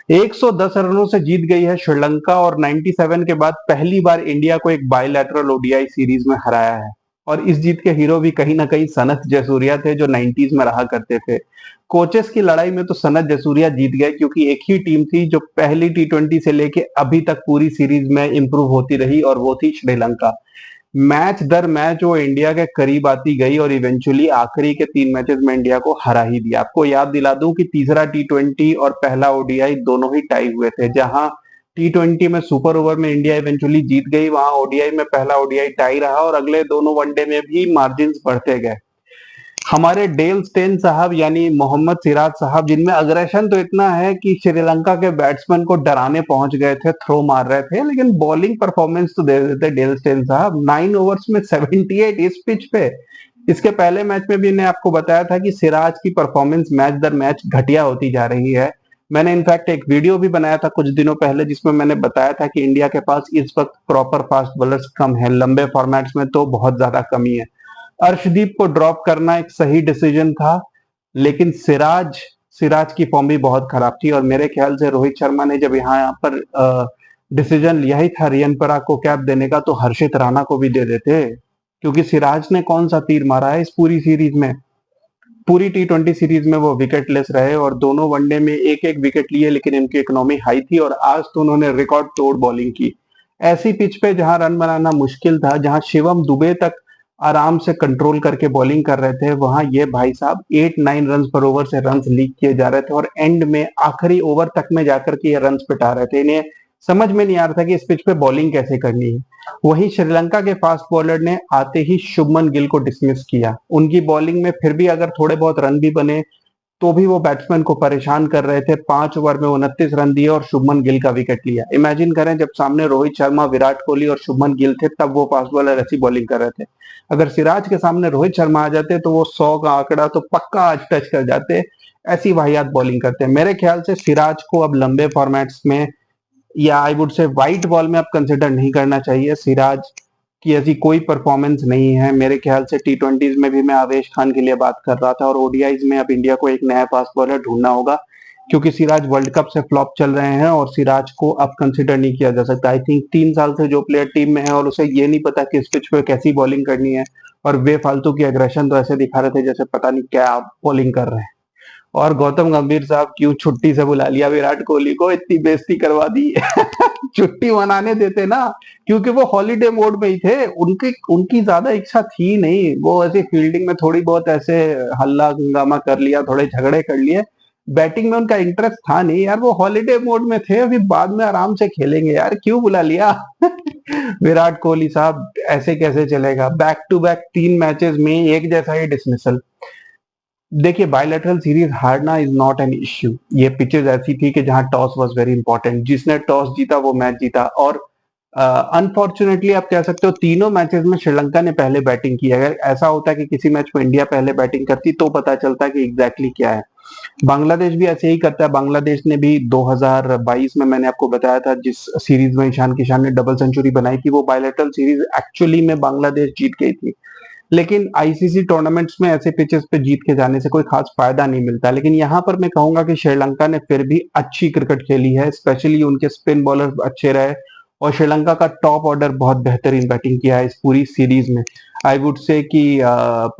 110 रनों से जीत गई है श्रीलंका और 97 के बाद पहली बार इंडिया को एक बायलैटरल ओडीआई सीरीज में हराया है। और इस जीत के हीरो भी कहीं ना कहीं सनत जयसूर्या थे जो 90s में रहा करते थे। कोचेस की लड़ाई में तो सनत जयसूर्या जीत गए क्योंकि एक ही टीम थी जो पहली टी20 से लेके अभी तक पूरी सीरीज में इंप्रूव होती रही और वो थी श्रीलंका। मैच दर मैच वो इंडिया के करीब आती गई और इवेंचुअली आखिरी के 3 मैचेस में इंडिया को हरा ही दिया। आपको याद दिला दूं कि तीसरा टी20 और पहला ओडीआई दोनों ही टाई हुए थे। जहां टी20 में सुपर ओवर में इंडिया इवेंचुअली जीत गई, वहां ओडीआई में पहला ओडीआई टाई रहा और अगले दोनों वनडे में भी मार्जिन बढ़ते गए। हमारे डेल स्टेन साहब यानी मोहम्मद सिराज साहब, जिनमें अग्रेशन तो इतना है कि श्रीलंका के बैट्समैन को डराने पहुंच गए थे, थ्रो मार रहे थे, लेकिन बॉलिंग परफॉर्मेंस तो दे देते डेल स्टेन साहब। 9 ओवर्स में 78 इस पिच पे। इसके पहले मैच में भी मैंने आपको बताया था कि सिराज की परफॉर्मेंस मैच दर मैच घटिया होती जा रही है। मैंने इनफैक्ट एक वीडियो भी बनाया था कुछ दिनों पहले जिसमें मैंने बताया था कि इंडिया के पास इस वक्त प्रॉपर फास्ट बॉलर्स कम है, लंबे फॉर्मेट्स में तो बहुत ज्यादा कमी है। अर्शदीप को ड्रॉप करना एक सही डिसीजन था, लेकिन सिराज सिराज की फॉर्म भी बहुत खराब थी और मेरे ख्याल से रोहित शर्मा ने जब यहाँ पर डिसीजन लिया ही था रियन पराग को कैप देने का, तो हर्षित राणा को भी दे देते, क्योंकि सिराज ने कौन सा तीर मारा है इस पूरी सीरीज में। पूरी टी20 सीरीज में वो विकेटलेस रहे और दोनों वनडे में एक एक विकेट लिए, लेकिन इनकी इकोनॉमी हाई थी और आज तो उन्होंने रिकॉर्ड तोड़ बॉलिंग की। ऐसी पिच पे जहां रन बनाना मुश्किल था, जहां शिवम दुबे तक आराम से कंट्रोल करके बॉलिंग कर रहे थे, वहां ये भाई साहब 8-9 रन पर ओवर से रन लीक किए जा रहे थे और एंड में आखिरी ओवर तक में जाकर के ये रन पिटा रहे थे। इन्हें समझ में नहीं आ रहा था कि इस पिच पे बॉलिंग कैसे करनी है। वहीं श्रीलंका के फास्ट बॉलर ने आते ही शुभमन गिल को डिसमिस किया। उनकी बॉलिंग में फिर भी अगर थोड़े बहुत रन भी बने तो भी वो बैट्समैन को परेशान कर रहे थे। 5 ओवर में 29 रन दिए और शुभमन गिल का विकेट लिया। इमेजिन करें जब सामने रोहित शर्मा, विराट कोहली और शुभमन गिल थे, तब वो फास्ट बॉलर ऐसी बॉलिंग कर रहे थे। अगर सिराज के सामने रोहित शर्मा आ जाते तो वो 100 का आंकड़ा तो पक्का आज टच कर जाते। ऐसी वाहियात बॉलिंग करते हैं। मेरे ख्याल से सिराज को अब लंबे फॉर्मेट्स में या आई वुड से व्हाइट बॉल में अब कंसिडर नहीं करना चाहिए। सिराज की ऐसी कोई परफॉर्मेंस नहीं है। मेरे ख्याल से टी20 में भी मैं आवेश खान के लिए बात कर रहा था और ओडीआईज में अब इंडिया को एक नया फास्ट बॉलर ढूंढना होगा, क्योंकि सिराज वर्ल्ड कप से फ्लॉप चल रहे हैं और सिराज को अब कंसिडर नहीं किया जा सकता। आई थिंक 3 साल से जो प्लेयर टीम में है और उसे ये नहीं पता कि इस पिच पे कैसी बॉलिंग करनी है, और बेफालतू की एग्रेशन तो ऐसे दिखा रहे थे जैसे पता नहीं क्या बॉलिंग कर रहे हैं। और गौतम गंभीर साहब क्यों छुट्टी से बुला लिया विराट कोहली को, इतनी बेइज्जती करवा दी। छुट्टी मनाने देते ना, क्योंकि वो हॉलीडे मोड में ही थे। उनकी उनकी ज्यादा इच्छा थी नहीं, वो ऐसे फील्डिंग में थोड़ी बहुत ऐसे हल्ला हंगामा कर लिया, थोड़े झगड़े कर लिए, बैटिंग में उनका इंटरेस्ट था नहीं यार। वो हॉलीडे मोड में थे, अभी बाद में आराम से खेलेंगे यार, क्यों बुला लिया। विराट कोहली साहब ऐसे कैसे चलेगा, बैक टू बैक 3 मैचेस में एक जैसा ही डिसमिसल। देखिए, बायलैटरल सीरीज हारना इज नॉट एन इश्यू। ये पिचेज ऐसी थी कि जहां टॉस वाज वेरी इंपॉर्टेंट, जिसने टॉस जीता वो मैच जीता। और अनफॉर्चुनेटली आप कह सकते हो तीनों मैचेस में श्रीलंका ने पहले बैटिंग की। अगर ऐसा होता कि किसी मैच में इंडिया पहले बैटिंग करती तो पता चलता कि एग्जैक्टली क्या है। बांग्लादेश भी ऐसे ही करता है। बांग्लादेश ने भी 2022 में मैंने आपको बताया था जिस सीरीज में ईशान किशन ने डबल सेंचुरी बनाई थी, वो बायलैटरल सीरीज एक्चुअली में बांग्लादेश जीत गई थी। लेकिन आईसीसी टूर्नामेंट्स में ऐसे पिचेस पे जीत के जाने से कोई खास फायदा नहीं मिलता। लेकिन यहाँ पर मैं कहूंगा कि श्रीलंका ने फिर भी अच्छी क्रिकेट खेली है, स्पेशली उनके स्पिन बॉलर अच्छे रहे और श्रीलंका का टॉप ऑर्डर बहुत बेहतरीन बैटिंग किया है इस पूरी सीरीज में। आई वुड से कि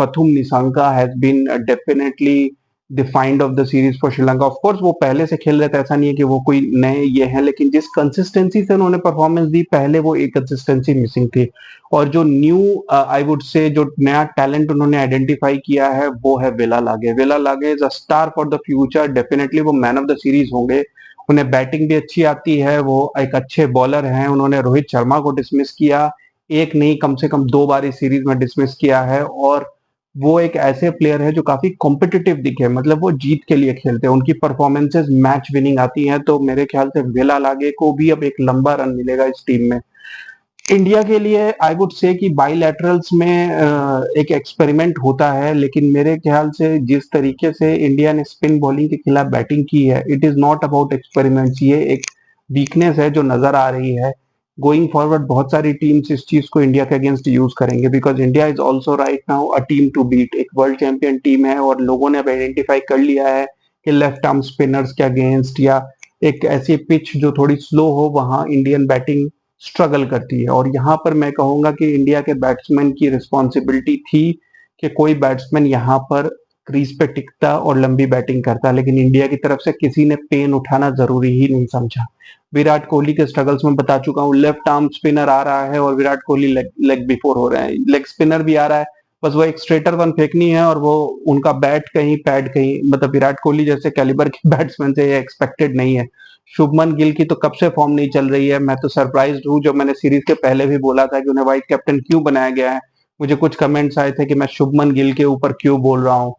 Pathum Nissanka has been definitely the find of the series for Sri Lanka. Of course वो पहले से खेल रहे थे, ऐसा नहीं है कि वो कोई नए ये हैं, लेकिन जिस कंसिस्टेंसी से उन्होंने परफॉर्मेंस दी, पहले वो एक कंसिस्टेंसी मिसिंग थी। और जो न्यू आई वुड से जो नया टैलेंट उन्होंने आइडेंटिफाई किया है वो है वेला लागे। वेला लागे is a star for the future. Definitely वो मैन ऑफ द सीरीज होंगे। उन्हें बैटिंग भी अच्छी आती है, वो एक अच्छे बॉलर हैं। उन्होंने रोहित शर्मा को डिसमिस किया, एक नहीं कम से कम 2 बार इस सीरीज में डिसमिस किया है। और वो एक ऐसे प्लेयर है जो काफी कॉम्पिटिटिव दिखे, मतलब वो जीत के लिए खेलते हैं, उनकी परफॉर्मेंसेज मैच विनिंग आती हैं। तो मेरे ख्याल से वेला लागे को भी अब एक लंबा रन मिलेगा इस टीम में। इंडिया के लिए आई वुड से कि बाइलैटरल्स में एक एक्सपेरिमेंट होता है, लेकिन मेरे ख्याल से जिस तरीके से इंडिया ने स्पिन बॉलिंग के खिलाफ बैटिंग की है, it is not about experiments. ये एक वीकनेस है जो नजर आ रही है। गोइंग फॉरवर्ड बहुत सारी टीम्स इस चीज को इंडिया के अगेंस्ट यूज करेंगे, because India is also right now a team to beat. एक वर्ल्ड चैंपियन टीम है और लोगों ने अब आइडेंटिफाई कर लिया है कि लेफ्ट आर्म स्पिनर्स के अगेंस्ट या एक ऐसी पिच जो थोड़ी स्लो हो, वहां इंडियन बैटिंग स्ट्रगल करती है। और यहाँ पर मैं कहूंगा कि इंडिया के बैट्समैन की रिस्पॉन्सिबिलिटी थी कि कोई बैट्समैन यहाँ पर क्रीज पे टिकता और लंबी बैटिंग करता, लेकिन इंडिया की तरफ से किसी ने पेन उठाना जरूरी ही नहीं समझा। विराट कोहली के स्ट्रगल्स में बता चुका हूँ, लेफ्ट आर्म स्पिनर आ रहा है और विराट कोहली लेग बिफोर हो रहे हैं, लेग स्पिनर भी आ रहा है, बस वो एक स्ट्रेटर वन फेंकनी है और वो उनका बैट कहीं पैड कहीं, मतलब विराट कोहली जैसे कैलिबर के बैट्समैन से ये एक्सपेक्टेड नहीं है। शुभमन गिल की तो कब से फॉर्म नहीं चल रही है, मैं तो सरप्राइज्ड हूँ। जो मैंने सीरीज के पहले भी बोला था कि उन्हें वाइस कैप्टन क्यों बनाया गया है, मुझे कुछ कमेंट्स आए थे कि मैं शुभमन गिल के ऊपर क्यों बोल रहा हूँ।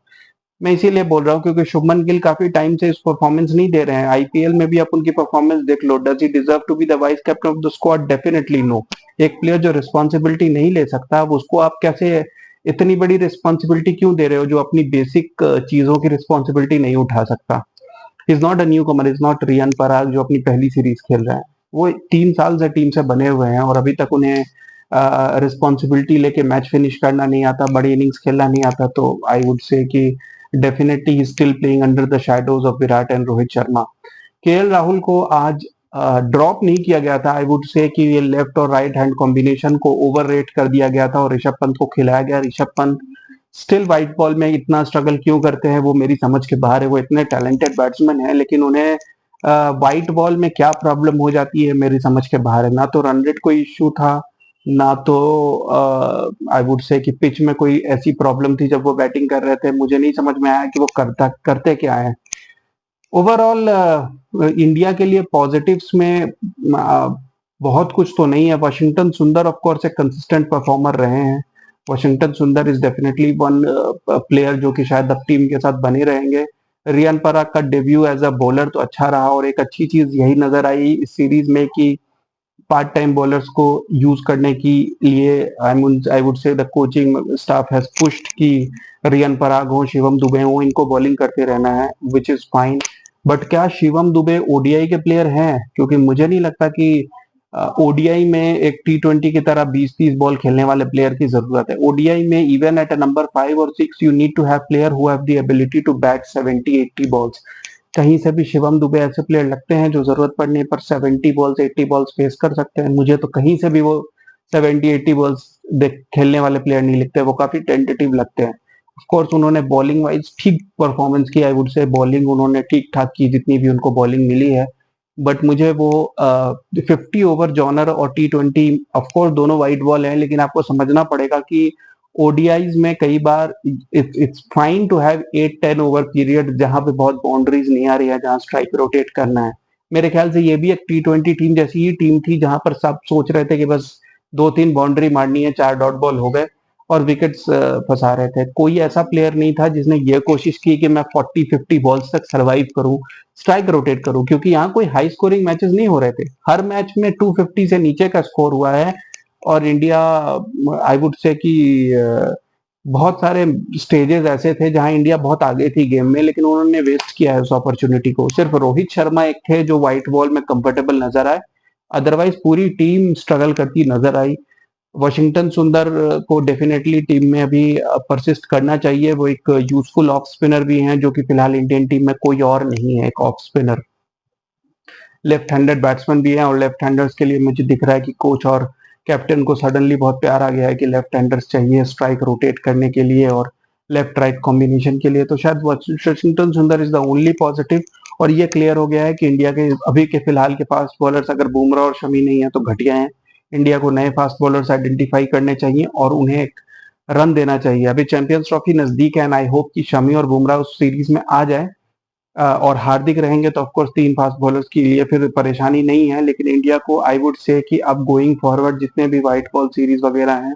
मैं इसीलिए बोल रहा हूँ क्योंकि शुभमन गिल काफी टाइम से इस परफॉर्मेंस नहीं दे रहे हैं। आईपीएल में भी आप उनकी परफॉर्मेंस देख लो, does he deserve to be the vice captain of the squad? Definitely no. एक प्लेयर जो रिस्पॉन्सिबिलिटी नहीं ले सकता, अब उसको आप कैसे इतनी बड़ी रिस्पॉन्सिबिलिटी क्यों दे रहे हो, जो अपनी बेसिक चीजों की रिस्पॉन्सिबिलिटी नहीं उठा सकता? Is not a newcomer, is not Riyan Parag जो अपनी पहली सीरीज खेल रहे हैं। वो 3 साल से टीम से बने हुए हैं और अभी तक उन्हें रिस्पॉन्सिबिलिटी लेके मैच फिनिश करना नहीं आता, बड़ी इनिंग्स खेलना नहीं आता। तो आई वुड से कि definitely he still playing under the shadows of Virat and Rohit Sharma. KL Rahul को आज ड्रॉप नहीं किया गया था, आई वुड से कि ये लेफ्ट और राइट हैंड कॉम्बिनेशन को ओवर रेट कर दिया गया था और ऋषभ पंत को खिलाया गया। Rishabh Pant still white ball में इतना स्ट्रगल क्यों करते हैं, वो मेरी समझ के बाहर है। वो इतने टैलेंटेड बैट्समैन हैं, लेकिन उन्हें व्हाइट बॉल में क्या प्रॉब्लम हो जाती है मेरी समझ के बाहर है। ना तो रन रेट कोई इश्यू था, ना तो आई वुड से कि पिच में कोई ऐसी प्रॉब्लम थी जब वो बैटिंग कर रहे थे। मुझे नहीं समझ में आया कि वो करते क्या है। ओवरऑल इंडिया के लिए पॉजिटिव्स में बहुत कुछ तो नहीं है। वाशिंगटन सुंदर ऑफ कोर्स एक कंसिस्टेंट परफॉर्मर रहे हैं। वाशिंगटन सुंदर इज डेफिनेटली वन प्लेयर जो कि शायद अब टीम के साथ बने रहेंगे। रियान पराग का डेब्यू एज अ बॉलर तो अच्छा रहा और एक अच्छी चीज यही नजर आई इस सीरीज में कि पार्ट टाइम बॉलर्स को यूज करने की लिए आई वुड से the coaching staff has pushed कि रियन पराग हो, शिवम दुबे हो, इनको बॉलिंग करते रहना है, विच इज फाइन। बट क्या शिवम दुबे ओडीआई के प्लेयर हैं? क्योंकि मुझे नहीं लगता कि ओडीआई में एक टी20 की तरह 20-30 बॉल खेलने वाले प्लेयर की जरूरत है। ओडीआई में इवन एट नंबर 5 और 6 you need to have player who have the ability to bat 70-80 balls. कहीं से भी शिवम दुबे ऐसे प्लेयर लगते हैं जो जरूरत पड़ने पर 70 बॉल्स 80 बॉल्स फेस कर सकते हैं। मुझे तो कहीं से भी वो 70-80 बॉल्स खेलने वाले प्लेयर नहीं लगते, वो काफी टेंटेटिव लगते हैं। ऑफ कोर्स उन्होंने बॉलिंग वाइज ठीक परफॉर्मेंस की, आई वुड से बॉलिंग उन्होंने ठीक ठाक की जितनी भी उनको बॉलिंग मिली है। बट मुझे वो 50 ओवर जॉनर और टी20, ऑफकोर्स दोनों वाइट बॉल हैं, लेकिन आपको समझना पड़ेगा कि ओडीआईज में कई बार it's fine to have 8-10 over period जहां पे बहुत बाउंड्रीज नहीं आ रही है, जहां स्ट्राइक रोटेट करना है। मेरे ख्याल से ये भी एक टी20 टीम जैसी ही टीम थी जहां पर सब सोच रहे थे कि बस 2-3 बाउंड्री मारनी है, 4 डॉट बॉल हो गए और विकेट्स फंसा रहे थे। कोई ऐसा प्लेयर नहीं था जिसने ये कोशिश की कि मैं 40-50 बॉल्स तक सर्वाइव करूं, स्ट्राइक रोटेट करूं, क्योंकि यहाँ कोई हाई स्कोरिंग मैचेस नहीं हो रहे थे। हर मैच में 250 से नीचे का स्कोर हुआ है और इंडिया आई वुड से कि बहुत सारे स्टेजेस ऐसे थे जहां इंडिया बहुत आगे थी गेम में, लेकिन उन्होंने वेस्ट किया है उस अपॉर्चुनिटी को। सिर्फ रोहित शर्मा एक थे जो व्हाइट बॉल में कंफर्टेबल नजर आए, अदरवाइज पूरी टीम स्ट्रगल करती नजर आई। वॉशिंगटन सुंदर को डेफिनेटली टीम में अभी परसिस्ट करना चाहिए। वो एक यूजफुल ऑफ स्पिनर भी हैं जो कि फिलहाल इंडियन टीम में कोई और नहीं है एक off spinner. Left handed batsman भी हैं और लेफ्ट हैंडर्स के लिए मुझे दिख रहा है कि कोच और कैप्टन को सडनली बहुत प्यार आ गया है कि लेफ्ट हैंडर्स चाहिए स्ट्राइक रोटेट करने के लिए और लेफ्ट राइट कॉम्बिनेशन के लिए। तो शायद वाशिंगटन सुंदर इज द ओनली पॉजिटिव। और ये क्लियर हो गया है कि इंडिया के अभी के फिलहाल के फास्ट बॉलर्स अगर बुमराह और शमी नहीं है तो घटिया हैं। इंडिया को नए फास्ट बॉलर्स आइडेंटिफाई करने चाहिए और उन्हें एक रन देना चाहिए। अभी चैंपियंस ट्रॉफी नजदीक है एंड आई होप कि शमी और बुमराह उस सीरीज में आ जाए और हार्दिक रहेंगे तो ऑफकोर्स 3 फास्ट बॉलर्स के लिए फिर परेशानी नहीं है। लेकिन इंडिया को आई वुड से कि अब गोइंग फॉरवर्ड जितने भी व्हाइट बॉल सीरीज वगैरह हैं,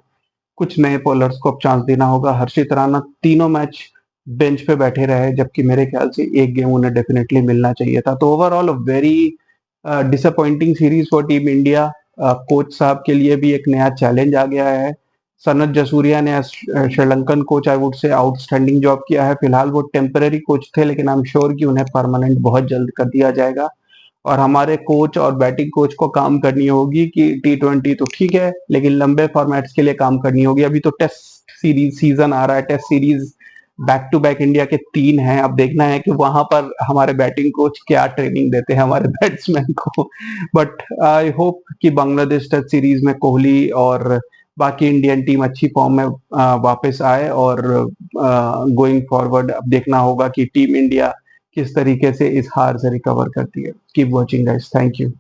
कुछ नए बॉलर्स को अब चांस देना होगा। हर्षित राणा तीनों मैच बेंच पे बैठे रहे, जबकि मेरे ख्याल से एक गेम उन्हें डेफिनेटली मिलना चाहिए था। तो overall very disappointing series for team India. Coach साहब के लिए भी एक नया चैलेंज आ गया है। सनत जसूरिया ने श्रीलंकन कोच आई वुड से आउटस्टैंडिंग जॉब किया है। फिलहाल वो टेम्पररी कोच थे, लेकिन आई एम श्योर कि उन्हें परमानेंट बहुत जल्द कर दिया जाएगा। और हमारे कोच और बैटिंग कोच को काम करनी होगी कि टी20 तो ठीक है, लेकिन लंबे फॉर्मेट्स के लिए काम करनी होगी। अभी तो टेस्ट सीरीज सीजन आ रहा है, test series back to back India के 3 हैं। अब देखना है कि वहां पर हमारे बैटिंग कोच क्या ट्रेनिंग देते हैं हमारे बैट्समैन को। बट आई होप कि बांग्लादेश टेस्ट सीरीज में कोहली और बाकी इंडियन टीम अच्छी फॉर्म में वापस आए, और गोइंग फॉरवर्ड अब देखना होगा कि टीम इंडिया किस तरीके से इस हार से रिकवर करती है। Keep watching guys, thank you.